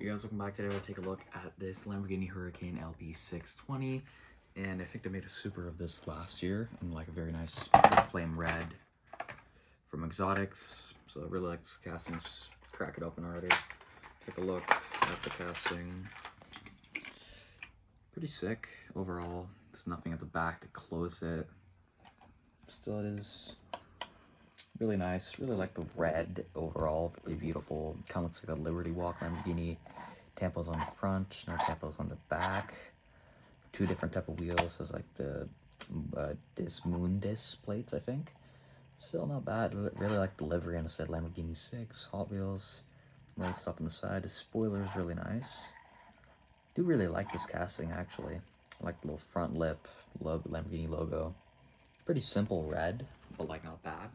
You guys, welcome back. Today we'll take a look at this Lamborghini Huracán LB620, and I think they made a super of this last year in like a very nice flame red from Exotics. So I really like this casting. Just crack it open already. Take a look at the casting. Pretty sick overall. There's nothing at the back to close it. Still, it is really nice. Really like the red overall. Really beautiful. Kind of looks like a Liberty Walk Lamborghini. Tampos on the front, no tampos on the back. Two different type of wheels. There's like the Mundis plates, I think. Still not bad. Really like the livery on the side. Lamborghini 6, Hot Wheels. Nice stuff on the side. The spoiler is really nice. Do really like this casting actually. I like the little front lip, Lamborghini logo. Pretty simple red, but like not bad.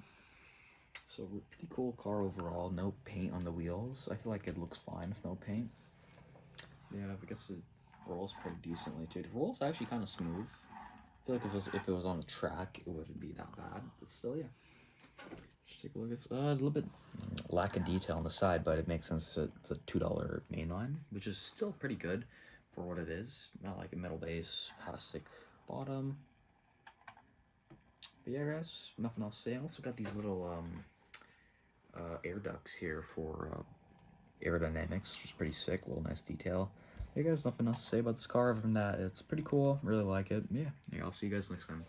So pretty cool car overall. No paint on the wheels. I feel like it looks fine with no paint. Yeah, I guess it rolls pretty decently too. It rolls actually kind of smooth. I feel like if it was on a track, it wouldn't be that bad. But still, yeah. Just take a look. It's a little bit lack of detail on the side, but it makes sense. It's a $2 mainline, which is still pretty good for what it is. Not like a metal base, plastic bottom. But yeah, guys, nothing else to say. I also got these little air ducts here for aerodynamics, which is pretty sick. Little nice detail. Hey guys, nothing else to say about this car other than that it's pretty cool. Really like it. Yeah, I'll see you guys next time.